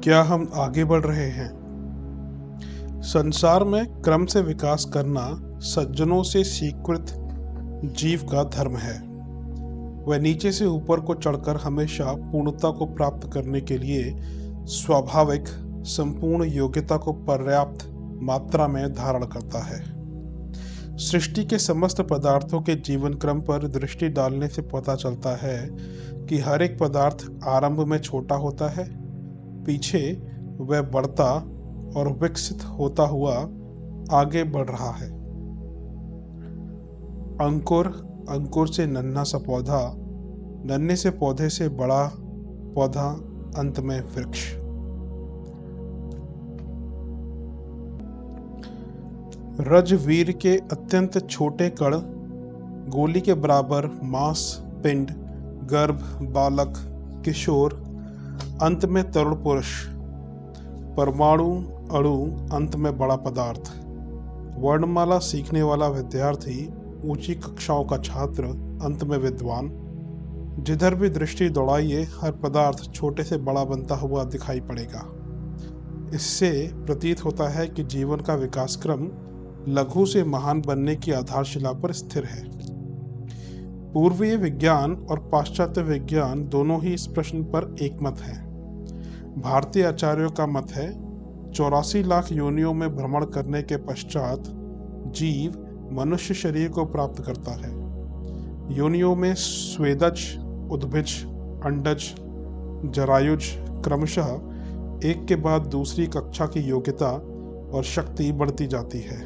क्या हम आगे बढ़ रहे हैं? संसार में क्रम से विकास करना सज्जनों से स्वीकृत जीव का धर्म है। वह नीचे से ऊपर को चढ़कर हमेशा पूर्णता को प्राप्त करने के लिए स्वाभाविक संपूर्ण योग्यता को पर्याप्त मात्रा में धारण करता है। सृष्टि के समस्त पदार्थों के जीवन क्रम पर दृष्टि डालने से पता चलता है कि हर एक पदार्थ आरंभ में छोटा होता है, पीछे वह बढ़ता और विकसित होता हुआ आगे बढ़ रहा है। अंकुर से नन्हा सा पौधा, नन्हे से पौधे से बड़ा पौधा, अंत में वृक्ष। रजवीर के अत्यंत छोटे कण, गोली के बराबर मांस पिंड, गर्भ, बालक, किशोर, अंत में तरुण पुरुष, परमाणु, अणु, अंत में बड़ा पदार्थ, वर्णमाला सीखने वाला विद्यार्थी, ऊंची कक्षाओं का छात्र, अंत में विद्वान। जिधर भी दृष्टि दौड़ाइए हर पदार्थ छोटे से बड़ा बनता हुआ दिखाई पड़ेगा। इससे प्रतीत होता है कि जीवन का विकास क्रम लघु से महान बनने की आधारशिला पर स्थिर है। पूर्वीय विज्ञान और पाश्चात्य विज्ञान दोनों ही इस प्रश्न पर एकमत हैं। भारतीय आचार्यों का मत है 84 लाख योनियों में भ्रमण करने के पश्चात जीव मनुष्य शरीर को प्राप्त करता है। योनियों में स्वेदज, उद्भिज, अंडज, जरायुज क्रमशः एक के बाद दूसरी कक्षा की योग्यता और शक्ति बढ़ती जाती है।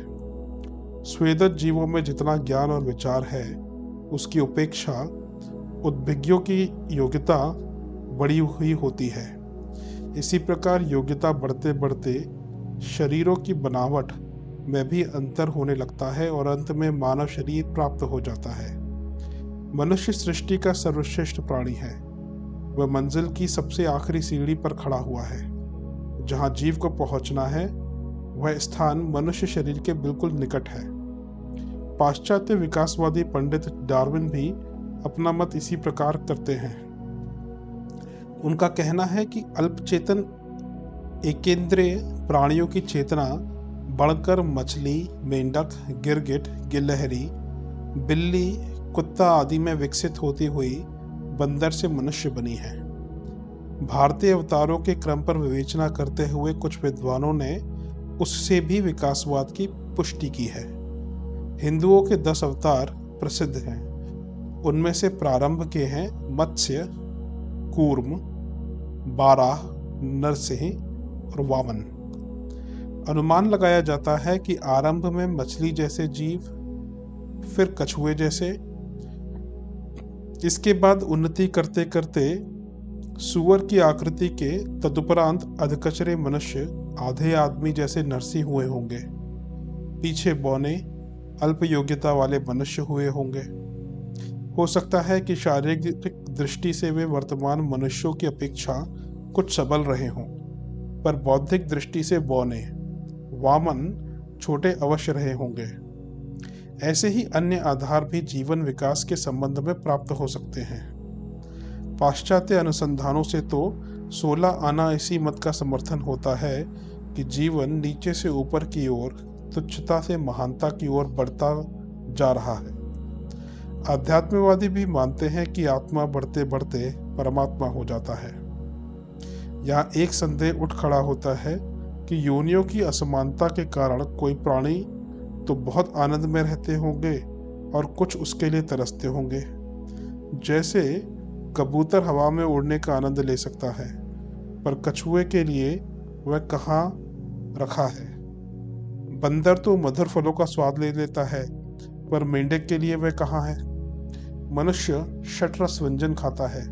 स्वेदज जीवों में जितना ज्ञान और विचार है उसकी उपेक्षा उद्भिज्ञों की योग्यता बढ़ी हुई होती है। इसी प्रकार योग्यता बढ़ते बढ़ते शरीरों की बनावट में भी अंतर होने लगता है और अंत में मानव शरीर प्राप्त हो जाता है। मनुष्य सृष्टि का सर्वश्रेष्ठ प्राणी है। वह मंजिल की सबसे आखिरी सीढ़ी पर खड़ा हुआ है। जहाँ जीव को पहुँचना है वह स्थान मनुष्य शरीर के बिल्कुल निकट है। पाश्चात्य विकासवादी पंडित डार्विन भी अपना मत इसी प्रकार करते हैं। उनका कहना है कि अल्पचेतन एकेंद्रीय प्राणियों की चेतना बढ़कर मछली, मेंढक, गिरगिट, गिलहरी, बिल्ली, कुत्ता आदि में विकसित होती हुई बंदर से मनुष्य बनी है। भारतीय अवतारों के क्रम पर विवेचना करते हुए कुछ विद्वानों ने उससे भी विकासवाद की पुष्टि की है। हिंदुओं के 10 अवतार प्रसिद्ध हैं। उनमें से प्रारंभ के हैं मत्स्य, कूर्म, बाराह, नरसिंह और वामन। अनुमान लगाया जाता है कि आरंभ में मछली जैसे जीव, फिर कछुए जैसे, इसके बाद उन्नति करते करते सुअर की आकृति के, तदुपरांत अधकचरे मनुष्य, आधे आदमी जैसे नरसिंह हुए होंगे। पीछे बौने अल्प योग्यता वाले मनुष्य हुए होंगे। हो सकता है कि शारीरिक दृष्टि से वे वर्तमान मनुष्यों की अपेक्षा कुछ सबल रहे हों, पर बौद्धिक दृष्टि से बौने, वामन, छोटे अवश्य रहे होंगे। ऐसे ही अन्य आधार भी जीवन विकास के संबंध में प्राप्त हो सकते हैं। पाश्चात्य अनुसंधानों से तो 16 आना इसी मत का समर्थन होता है कि जीवन नीचे से ऊपर की ओर, तुच्छता से महानता की ओर बढ़ता जा रहा है। आध्यात्मवादी भी मानते हैं कि आत्मा बढ़ते बढ़ते परमात्मा हो जाता है। यहाँ एक संदेह उठ खड़ा होता है कि योनियों की असमानता के कारण कोई प्राणी तो बहुत आनंद में रहते होंगे और कुछ उसके लिए तरसते होंगे। जैसे कबूतर हवा में उड़ने का आनंद ले सकता है, पर कछुए के लिए वह कहाँ रखा है। बंदर तो मधुर फलों का स्वाद ले लेता है, पर मेंढक के लिए वह कहाँ है। मनुष्य षटरस व्यंजन खाता है,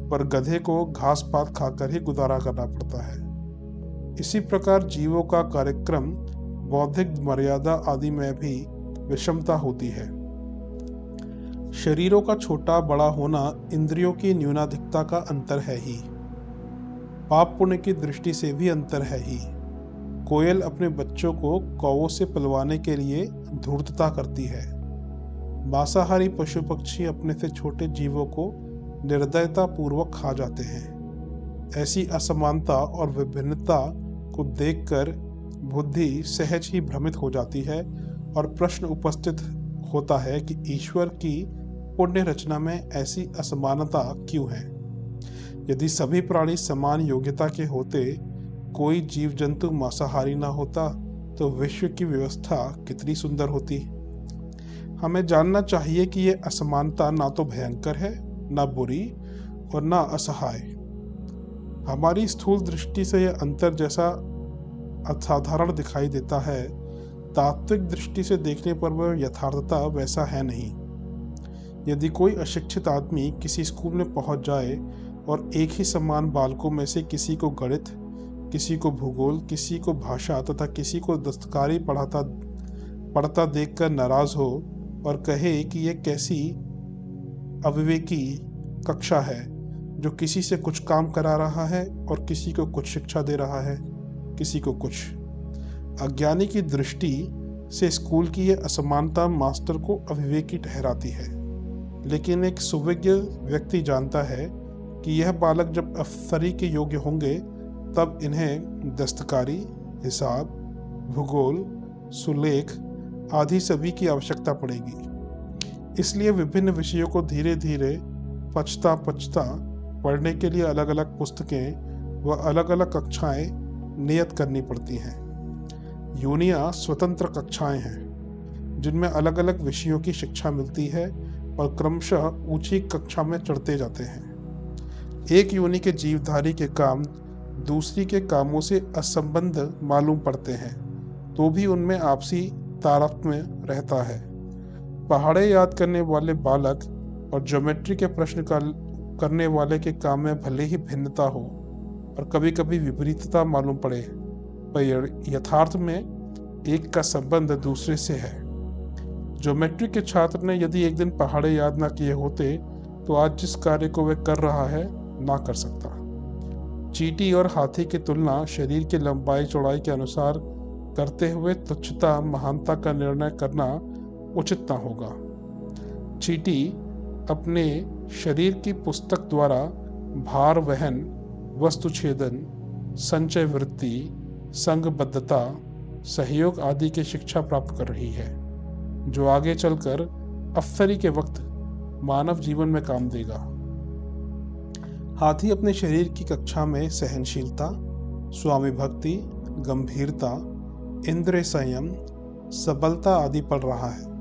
पर गधे को घास पात खाकर ही गुजारा करना पड़ता है। इसी प्रकार जीवों का कार्यक्रम, बौद्धिक मर्यादा आदि में भी विषमता होती है। शरीरों का छोटा बड़ा होना इंद्रियों की न्यूनाधिकता का अंतर है ही। पाप पुण्य की दृष्टि से भी अंतर है ही। कोयल अपने बच्चों को कौवों से पलवाने के लिए धूर्तता करती है। मांसाहारी पशु पक्षी अपने से छोटे जीवों को निर्दयता पूर्वक खा जाते हैं। ऐसी असमानता और विभिन्नता को देखकर बुद्धि सहज ही भ्रमित हो जाती है और प्रश्न उपस्थित होता है कि ईश्वर की पुण्य रचना में ऐसी असमानता क्यों है। यदि सभी प्राणी समान योग्यता के होते, कोई जीव जंतु मांसाहारी ना होता, तो विश्व की व्यवस्था कितनी सुंदर होती। हमें जानना चाहिए कि यह असमानता ना तो भयंकर है, ना बुरी और ना असहाय। हमारी स्थूल दृष्टि से यह अंतर जैसा असाधारण दिखाई देता है, तात्विक दृष्टि से देखने पर वह यथार्थता वैसा है नहीं। यदि कोई अशिक्षित आदमी किसी स्कूल में पहुंच जाए और एक ही समान बालकों में से किसी को गणित, किसी को भूगोल, किसी को भाषा तथा किसी को दस्तकारी पढ़ता देखकर नाराज हो और कहे कि यह कैसी अविवेकी कक्षा है, जो किसी से कुछ काम करा रहा है और किसी को कुछ शिक्षा दे रहा है, किसी को कुछ। अज्ञानी की दृष्टि से स्कूल की यह असमानता मास्टर को अविवेकी ठहराती है, लेकिन एक सुविज्ञ व्यक्ति जानता है कि यह बालक जब अफसरी के योग्य होंगे तब इन्हें दस्तकारी, हिसाब, भूगोल, सुलेख आदि सभी की आवश्यकता पड़ेगी। इसलिए विभिन्न विषयों को धीरे धीरे पचता पढ़ने के लिए अलग अलग पुस्तकें व अलग अलग कक्षाएं नियत करनी पड़ती हैं। योनियां स्वतंत्र कक्षाएं हैं जिनमें अलग अलग विषयों की शिक्षा मिलती है और क्रमशः ऊंची कक्षा में चढ़ते जाते हैं। एक योनि के जीवधारी के काम दूसरी के कामों से असंबद्ध मालूम पड़ते हैं, तो भी उनमें आपसी तारतम्य रहता है। पहाड़े याद करने वाले बालक और ज्योमेट्री के प्रश्न करने वाले के काम में भले ही भिन्नता हो और कभी कभी विपरीतता मालूम पड़े, पर यथार्थ में एक का संबंध दूसरे से है। ज्योमेट्री के छात्र ने यदि एक दिन पहाड़े याद ना किए होते तो आज जिस कार्य को वह कर रहा है ना कर सकता। चींटी और हाथी की तुलना शरीर की लंबाई चौड़ाई के अनुसार करते हुए तुच्छता महानता का निर्णय करना उचित न होगा। चींटी अपने शरीर की पुस्तक द्वारा भार वहन, वस्तु छेदन, संचय वृत्ति, संघबद्धता, सहयोग आदि की शिक्षा प्राप्त कर रही है, जो आगे चलकर अफसरी के वक्त मानव जीवन में काम देगा। हाथी अपने शरीर की कक्षा में सहनशीलता, स्वामी भक्ति, गंभीरता, इंद्रिय संयम, सबलता आदि पढ़ रहा है।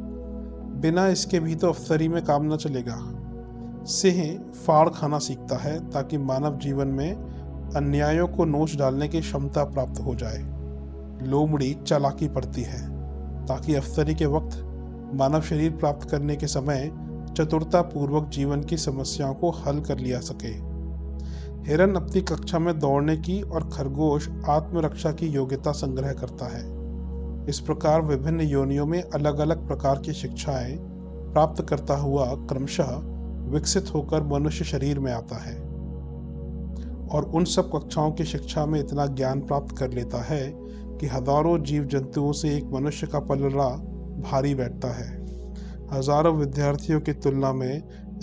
बिना इसके भी तो अफसरी में काम न चलेगा। सिंह फाड़ खाना सीखता है ताकि मानव जीवन में अन्यायों को नोच डालने की क्षमता प्राप्त हो जाए। लोमड़ी चालाकी पड़ती है ताकि अफसरी के वक्त मानव शरीर प्राप्त करने के समय चतुरता पूर्वक जीवन की समस्याओं को हल कर लिया सके। हिरन अपनी कक्षा में दौड़ने की और खरगोश आत्मरक्षा की योग्यता संग्रह करता है। इस प्रकार विभिन्न योनियों में अलग अलग प्रकार की शिक्षाएं प्राप्त करता हुआ क्रमशः विकसित होकर मनुष्य शरीर में आता है और उन सब कक्षाओं की शिक्षा में इतना ज्ञान प्राप्त कर लेता है कि हजारों जीव जंतुओं से एक मनुष्य का पलड़ा भारी बैठता है। हजारों विद्यार्थियों की तुलना में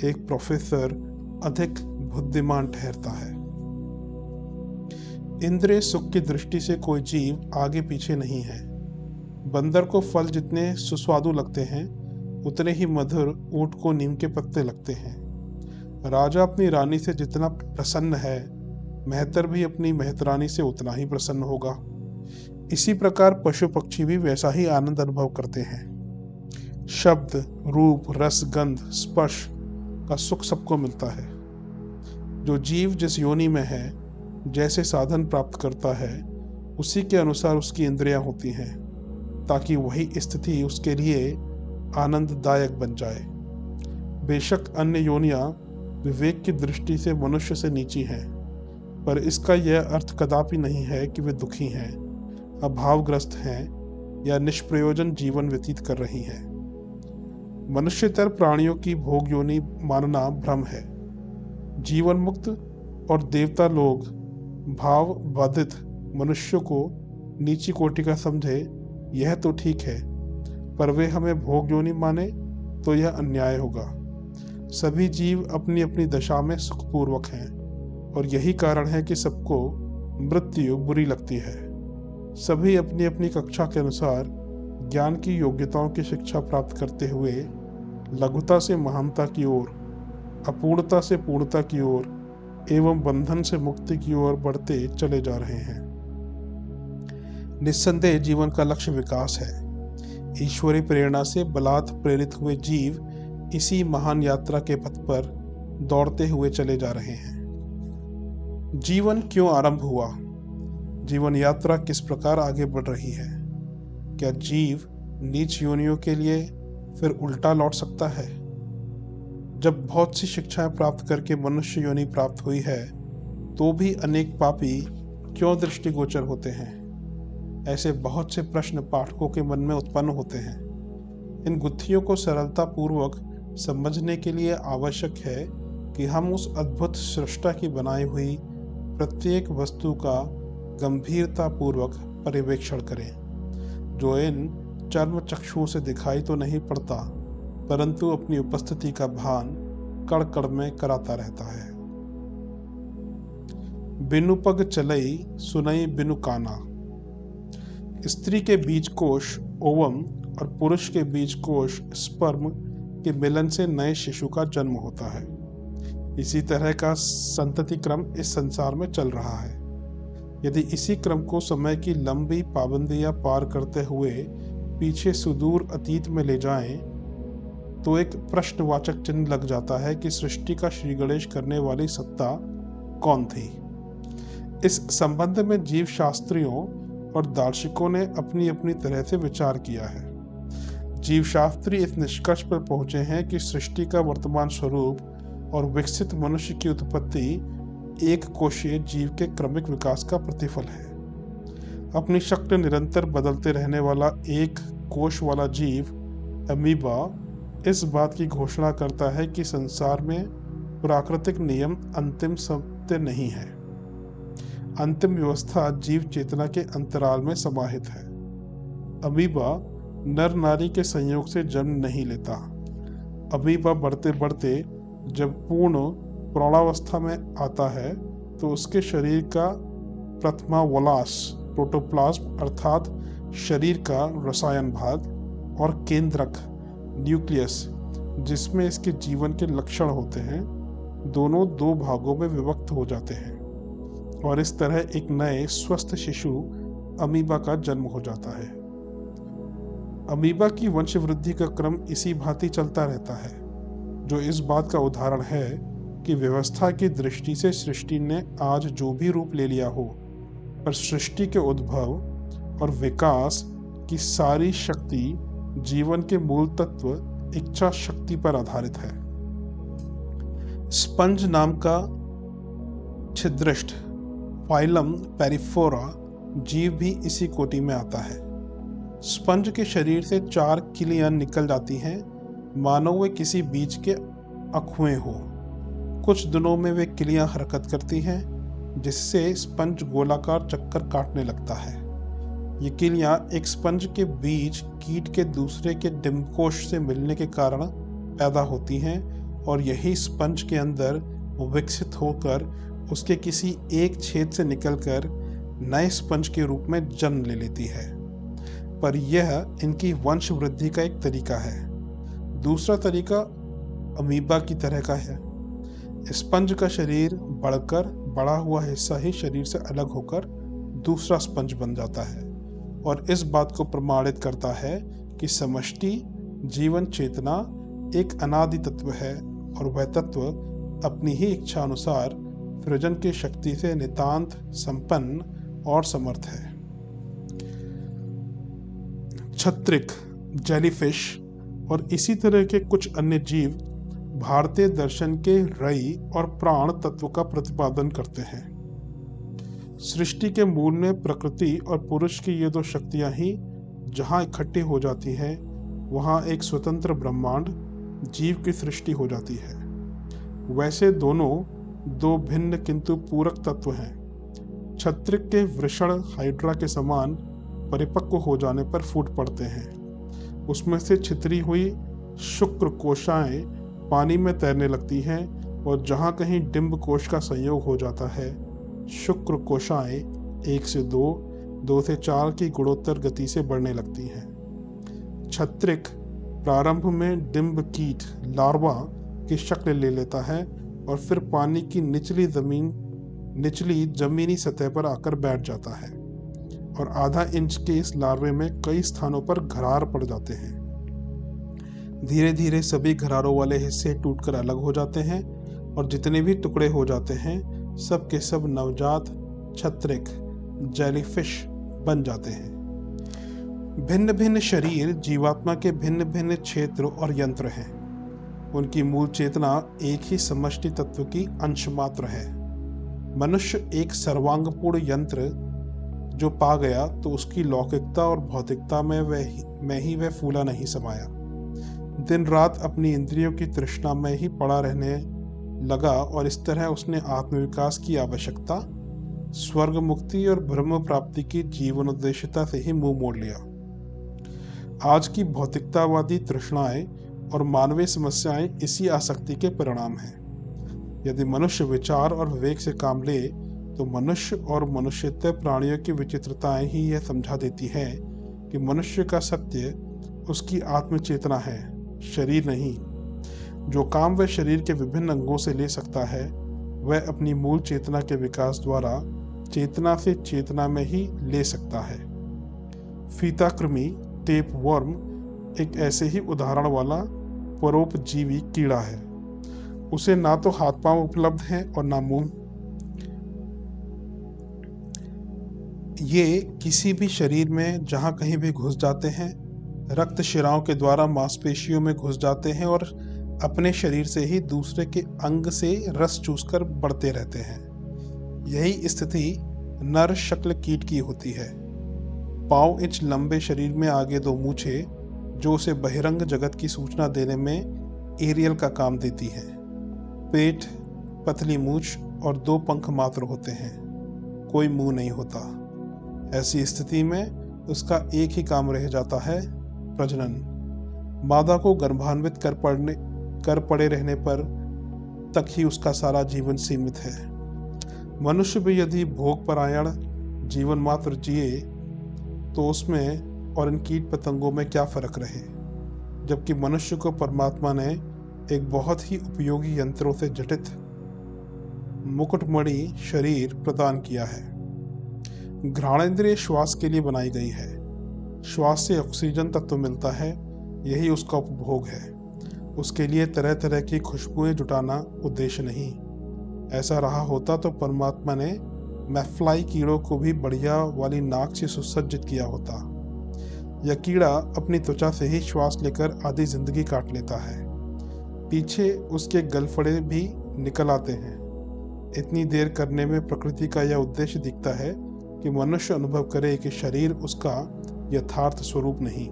एक प्रोफेसर अधिक बुद्धिमान ठहरता है। इंद्रिय सुख की दृष्टि से कोई जीव आगे पीछे नहीं है। बंदर को फल जितने सुस्वादु लगते हैं उतने ही मधुर ऊंट को नीम के पत्ते लगते हैं। राजा अपनी रानी से जितना प्रसन्न है, मेहतर भी अपनी मेहतरानी से उतना ही प्रसन्न होगा। इसी प्रकार पशु पक्षी भी वैसा ही आनंद अनुभव करते हैं। शब्द, रूप, रस, गंध, स्पर्श का सुख सबको मिलता है। जो जीव जिस योनि में है, जैसे साधन प्राप्त करता है, उसी के अनुसार उसकी इंद्रियां होती हैं, ताकि वही स्थिति उसके लिए आनंददायक बन जाए। बेशक अन्य योनियां विवेक की दृष्टि से मनुष्य से नीची हैं, पर इसका यह अर्थ कदापि नहीं है कि वे दुखी हैं, अभावग्रस्त हैं या निष्प्रयोजन जीवन व्यतीत कर रही हैं। मनुष्यतर प्राणियों की भोग योनि मानना भ्रम है। जीवन मुक्त और देवता लोग भाव बाधित मनुष्यों को नीची कोटि का समझे, यह तो ठीक है, पर वे हमें भोग योनि माने तो यह अन्याय होगा। सभी जीव अपनी अपनी दशा में सुखपूर्वक हैं और यही कारण है कि सबको मृत्यु बुरी लगती है। सभी अपनी अपनी कक्षा के अनुसार ज्ञान की योग्यताओं की शिक्षा प्राप्त करते हुए लघुता से महानता की ओर, अपूर्णता से पूर्णता की ओर एवं बंधन से मुक्ति की ओर बढ़ते चले जा रहे हैं। निस्संदेह जीवन का लक्ष्य विकास है। ईश्वरीय प्रेरणा से बलात् प्रेरित हुए जीव इसी महान यात्रा के पथ पर दौड़ते हुए चले जा रहे हैं। जीवन क्यों आरंभ हुआ? जीवन यात्रा किस प्रकार आगे बढ़ रही है? क्या जीव नीच योनियों के लिए फिर उल्टा लौट सकता है? जब बहुत सी शिक्षाएं प्राप्त करके मनुष्य योनि प्राप्त हुई है, तो भी अनेक पापी क्यों दृष्टिगोचर होते हैं? ऐसे बहुत से प्रश्न पाठकों के मन में उत्पन्न होते हैं। इन गुत्थियों को सरलता पूर्वक समझने के लिए आवश्यक है कि हम उस अद्भुत सृष्टा की बनाई हुई प्रत्येक वस्तु का गंभीरता पूर्वक पर्यवेक्षण करें, जो इन चर्म चक्षुओं से दिखाई तो नहीं पड़ता, परंतु अपनी उपस्थिति का भान कण कण में कराता रहता है। बिनु पग चलई सुनई बिनु काना। स्त्री के बीज कोश ओवम और पुरुष के बीज कोश स्पर्म के मिलन से नए शिशु का जन्म होता है। इसी तरह का संतति क्रम इस संसार में चल रहा है। यदि इसी क्रम को समय की लंबी पाबंदियां पार करते हुए पीछे सुदूर अतीत में ले जाएं, तो एक प्रश्नवाचक चिन्ह लग जाता है कि सृष्टि का श्री गणेश करने वाली सत्ता कौन थी। इस संबंध में जीव शास्त्रियों और दार्शनिकों ने अपनी अपनी तरह से विचार किया है। जीव शास्त्री इस निष्कर्ष पर पहुंचे हैं कि सृष्टि का वर्तमान स्वरूप और विकसित मनुष्य की उत्पत्ति एक कोशीय जीव के क्रमिक विकास का प्रतिफल है। अपनी शक्ल निरंतर बदलते रहने वाला एक कोश वाला जीव अमीबा इस बात की घोषणा करता है कि संसार में प्राकृतिक नियम अंतिम सत्य नहीं है। अंतिम व्यवस्था जीव चेतना के अंतराल में समाहित है। अमीबा नर नारी के संयोग से जन्म नहीं लेता। अमीबा बढ़ते बढ़ते जब पूर्ण प्रौढ़ावस्था में आता है, तो उसके शरीर का प्रथमा वलास प्रोटोप्लाज्म अर्थात शरीर का रसायन भाग और केंद्रक न्यूक्लियस, जिसमें इसके जीवन के लक्षण होते हैं, दोनों दो भागों में विभक्त हो जाते हैं और इस तरह एक नए स्वस्थ शिशु अमीबा का जन्म हो जाता है। अमीबा की वंश वृद्धि का क्रम इसी भांति चलता रहता है, जो इस बात का उदाहरण है कि व्यवस्था की दृष्टि से सृष्टि ने आज जो भी रूप ले लिया हो, पर सृष्टि के उद्भव और विकास की सारी शक्ति जीवन के मूल तत्व इच्छा शक्ति पर आधारित है। स्पंज नाम का छिद्रिष्ट फाइलम पेरिफोरा जीव भी इसी कोटि में आता है। स्पंज के शरीर से 4 किलियां निकल जाती हैं, मानो वे किसी बीज के अखुएं हो। कुछ दिनों में वे किलियां हरकत करती हैं, जिससे स्पंज गोलाकार चक्कर काटने लगता है। ये किलियां एक स्पंज के बीज कीट के दूसरे के डिम्बकोश से मिलने के कारण पैदा होती हैं और यही स्पंज के अंदर विकसित होकर उसके किसी एक छेद से निकलकर नए स्पंज के रूप में जन्म ले लेती है। पर यह इनकी वंश वृद्धि का एक तरीका है। दूसरा तरीका अमीबा की तरह का है। स्पंज का शरीर बढ़कर बड़ा हुआ हिस्सा ही शरीर से अलग होकर दूसरा स्पंज बन जाता है और इस बात को प्रमाणित करता है कि समष्टि जीवन चेतना एक अनादि तत्व है और वह तत्व अपनी ही इच्छा अनुसार सृजन की शक्ति से नितांत संपन्न और समर्थ है। छत्रिक, जेलीफिश और इसी तरह के कुछ अन्य जीव भारतीय दर्शन के रई और प्राण तत्व का प्रतिपादन करते हैं। सृष्टि के मूल में प्रकृति और पुरुष की ये दो शक्तियां ही जहां इकट्ठी हो जाती हैं, वहां एक स्वतंत्र ब्रह्मांड जीव की सृष्टि हो जाती है। वैसे दोनों दो भिन्न किंतु पूरक तत्व हैं। छत्रिक के वृषण हाइड्रा के समान परिपक्व हो जाने पर फूट पड़ते हैं। उसमें से छितरी हुई शुक्र कोशाएं पानी में तैरने लगती हैं और जहाँ कहीं डिंब कोश का संयोग हो जाता है, शुक्र कोशाएं 1 से 2, 2 से 4 की गुणोत्तर गति से बढ़ने लगती हैं। छत्रिक प्रारंभ में डिंब कीट लार्वा की शक्ल ले लेता है और फिर पानी की निचली जमीनी सतह पर आकर बैठ जाता है और आधा इंच के इस लार्वे में कई स्थानों पर घरार पड़ जाते हैं। धीरे धीरे सभी घरारों वाले हिस्से टूटकर अलग हो जाते हैं और जितने भी टुकड़े हो जाते हैं सब के सब नवजात छत्रिक जेलीफिश बन जाते हैं। भिन्न भिन्न शरीर जीवात्मा के भिन्न भिन्न क्षेत्र और यंत्र हैं। उनकी मूल चेतना एक ही समष्टि तत्व की अंश मात्र है। मनुष्य एक सर्वांगपूर्ण यंत्र जो पा गया तो उसकी लौकिकता और भौतिकता में वह फूला नहीं समाया। दिन रात अपनी इंद्रियों की तृष्णा में ही पड़ा रहने लगा और इस तरह उसने आत्मविकास की आवश्यकता, स्वर्ग मुक्ति और ब्रह्म प्राप्ति की जीवन उद्देश्यता से ही मुंह मोड़ लिया। आज की भौतिकतावादी तृष्णाएं और मानवीय समस्याएं इसी आसक्ति के परिणाम हैं। यदि मनुष्य विचार और विवेक से काम ले तो मनुष्य और मनुष्यत्व प्राणियों की विचित्रताएं ही यह समझा देती है कि मनुष्य का सत्य उसकी आत्मचेतना है, शरीर नहीं। जो काम वह शरीर के विभिन्न अंगों से ले सकता है वह अपनी मूल चेतना के विकास द्वारा चेतना से चेतना में ही ले सकता है। फीताकृमि टेप वर्म एक ऐसे ही उदाहरण वाला परोपजीवी कीड़ा है। उसे ना तो हाथ पांव उपलब्ध हैं और ना मुंह। ये किसी भी शरीर में जहां कहीं भी घुस जाते हैं, रक्त शिराओं के द्वारा मांसपेशियों में घुस जाते हैं और अपने शरीर से ही दूसरे के अंग से रस चूसकर बढ़ते रहते हैं। यही स्थिति नर शक्ल कीट की होती है। पाँव इंच लंबे शरीर में आगे 2 मूछें जो उसे बहिरंग जगत की सूचना देने में एरियल का काम देती है। पेट, पतली मूछ और 2 पंख मात्र होते हैं, कोई मुंह नहीं होता। ऐसी स्थिति में उसका एक ही काम रह जाता है, प्रजनन। मादा को गर्भान्वित कर पड़े रहने पर तक ही उसका सारा जीवन सीमित है। मनुष्य भी यदि भोगपरायण जीवन मात्र जिए तो उसमें और इन कीट पतंगों में क्या फर्क रहे, जबकि मनुष्य को परमात्मा ने एक बहुत ही उपयोगी यंत्रों से जटित मुकुटमणि शरीर प्रदान किया है। घ्राणेंद्रिय श्वास के लिए बनाई गई है। श्वास से ऑक्सीजन तत्व मिलता है, यही उसका उपभोग है। उसके लिए तरह तरह की खुशबुएं जुटाना उद्देश्य नहीं। ऐसा रहा होता तो परमात्मा ने मैफ्लाई कीड़ों को भी बढ़िया वाली नाक से सुसज्जित किया होता। यह कीड़ा अपनी त्वचा से ही श्वास लेकर आधी जिंदगी काट लेता है। पीछे उसके गलफड़े भी निकल आते हैं। इतनी देर करने में प्रकृति का यह उद्देश्य दिखता है कि मनुष्य अनुभव करे कि शरीर उसका यथार्थ स्वरूप नहीं।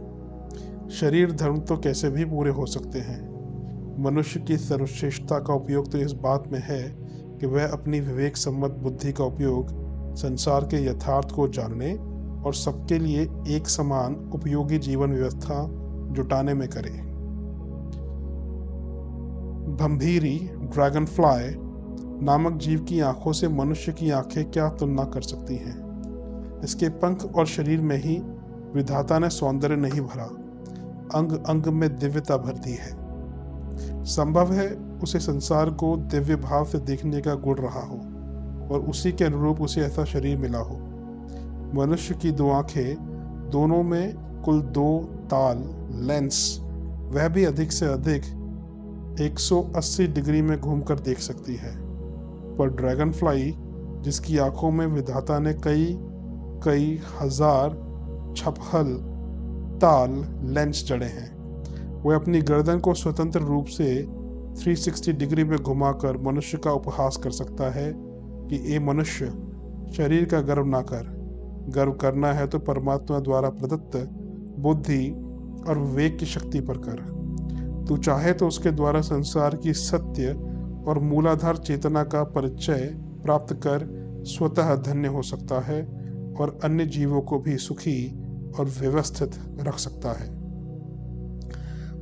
शरीर धर्म तो कैसे भी पूरे हो सकते हैं। मनुष्य की सर्वश्रेष्ठता का उपयोग तो इस बात में है कि वह अपनी विवेक सम्मत बुद्धि का उपयोग संसार के यथार्थ को जानने और सबके लिए एक समान उपयोगी जीवन व्यवस्था जुटाने में करे। भंभीरी ड्रैगन फ्लाई नामक जीव की आंखों से मनुष्य की आंखें क्या तुलना कर सकती हैं। इसके पंख और शरीर में ही विधाता ने सौंदर्य नहीं भरा, अंग अंग में दिव्यता भर दी है। संभव है उसे संसार को दिव्य भाव से देखने का गुण रहा हो और उसी के अनुरूप उसे ऐसा शरीर मिला हो। मनुष्य की 2 आंखें, दोनों में कुल 2 ताल लेंस, वह भी अधिक से अधिक 180 डिग्री में घूमकर देख सकती है। पर ड्रैगन फ्लाई जिसकी आंखों में विधाता ने कई हजार छपहल ताल लेंस जड़े हैं, वह अपनी गर्दन को स्वतंत्र रूप से 360 डिग्री में घुमाकर मनुष्य का उपहास कर सकता है कि ए मनुष्य, शरीर का गर्व ना कर। गर्व करना है तो परमात्मा द्वारा प्रदत्त बुद्धि और विवेक की शक्ति पर कर। तू चाहे तो उसके द्वारा संसार की सत्य और मूलाधार चेतना का परिचय प्राप्त कर स्वतः धन्य हो सकता है और अन्य जीवों को भी सुखी और व्यवस्थित रख सकता है।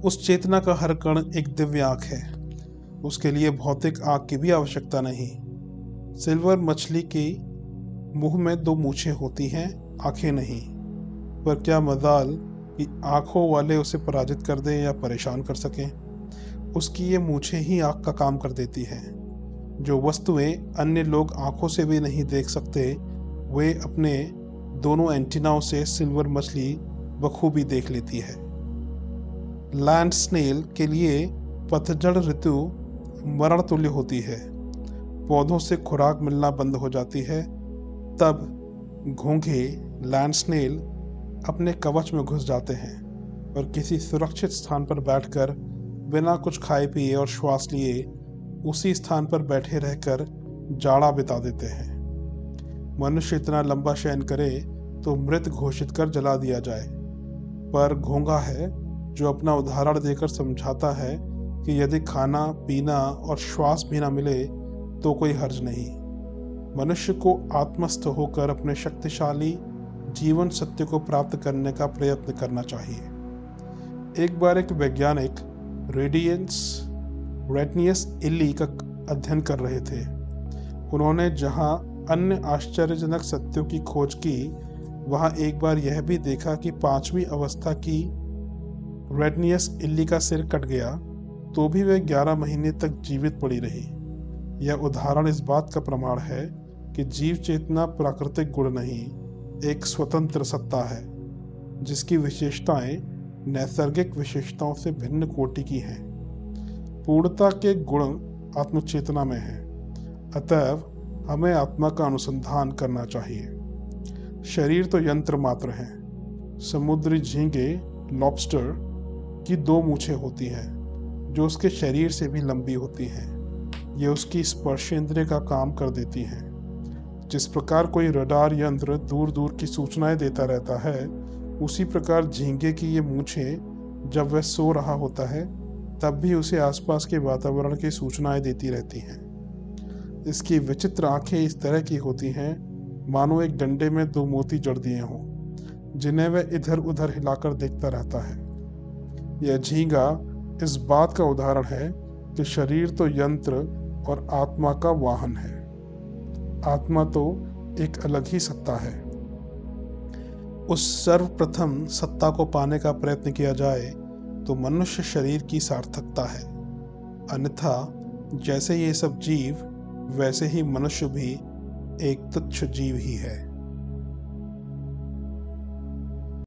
उस चेतना का हर कण एक दिव्य आंख है। उसके लिए भौतिक आँख की भी आवश्यकता नहीं। सिल्वर मछली की मुंह में 2 मूछें होती हैं, आंखें नहीं। पर क्या मजाल कि आंखों वाले उसे पराजित कर दें या परेशान कर सकें। उसकी ये मूछें ही आँख का काम कर देती हैं। जो वस्तुएं अन्य लोग आंखों से भी नहीं देख सकते, वे अपने दोनों एंटीनाओं से सिल्वर मछली बखूबी देख लेती है। लैंड स्नेल के लिए पतझड़ ऋतु मरण तुल्य होती है। पौधों से खुराक मिलना बंद हो जाती है। तब घोंघे लैंड स्नेल अपने कवच में घुस जाते हैं और किसी सुरक्षित स्थान पर बैठकर बिना कुछ खाए पिए और श्वास लिए उसी स्थान पर बैठे रहकर जाड़ा बिता देते हैं। मनुष्य इतना लंबा शयन करे तो मृत घोषित कर जला दिया जाए, पर घोंघा है जो अपना उदाहरण देकर समझाता है कि यदि खाना पीना और श्वास भी ना मिले तो कोई हर्ज नहीं। मनुष्य को आत्मस्थ होकर अपने शक्तिशाली जीवन सत्य को प्राप्त करने का प्रयत्न करना चाहिए। एक बार एक वैज्ञानिक रेटनियस इल्ली का अध्ययन कर रहे थे। उन्होंने जहां अन्य आश्चर्यजनक सत्यों की खोज की, वहां एक बार यह भी देखा कि 5वीं अवस्था की रेटनियस इल्ली का सिर कट गया तो भी वह 11 महीने तक जीवित पड़ी रही। यह उदाहरण इस बात का प्रमाण है कि जीव चेतना प्राकृतिक गुण नहीं, एक स्वतंत्र सत्ता है जिसकी विशेषताएं नैसर्गिक विशेषताओं से भिन्न कोटि की हैं। पूर्णता के गुण आत्मचेतना में हैं, अतएव हमें आत्मा का अनुसंधान करना चाहिए। शरीर तो यंत्र मात्र है। समुद्री झींगे लॉबस्टर की 2 मूछें होती हैं जो उसके शरीर से भी लंबी होती हैं। ये उसकी स्पर्शेंद्रिय का काम कर देती हैं। जिस प्रकार कोई रडार यंत्र दूर दूर की सूचनाएं देता रहता है, उसी प्रकार झींगे की ये मूछें जब वह सो रहा होता है तब भी उसे आसपास के वातावरण की सूचनाएं देती रहती हैं। इसकी विचित्र आंखें इस तरह की होती हैं मानो एक डंडे में 2 मोती जड़ दिए हों, जिन्हें वह इधर उधर हिलाकर देखता रहता है। यह झींगा इस बात का उदाहरण है कि शरीर तो यंत्र और आत्मा का वाहन है। आत्मा तो एक अलग ही सत्ता है। उस सर्वप्रथम सत्ता को पाने का प्रयत्न किया जाए तो मनुष्य शरीर की सार्थकता है। अन्यथा जैसे ये सब जीव, वैसे ही मनुष्य भी एक तुच्छ जीव ही है।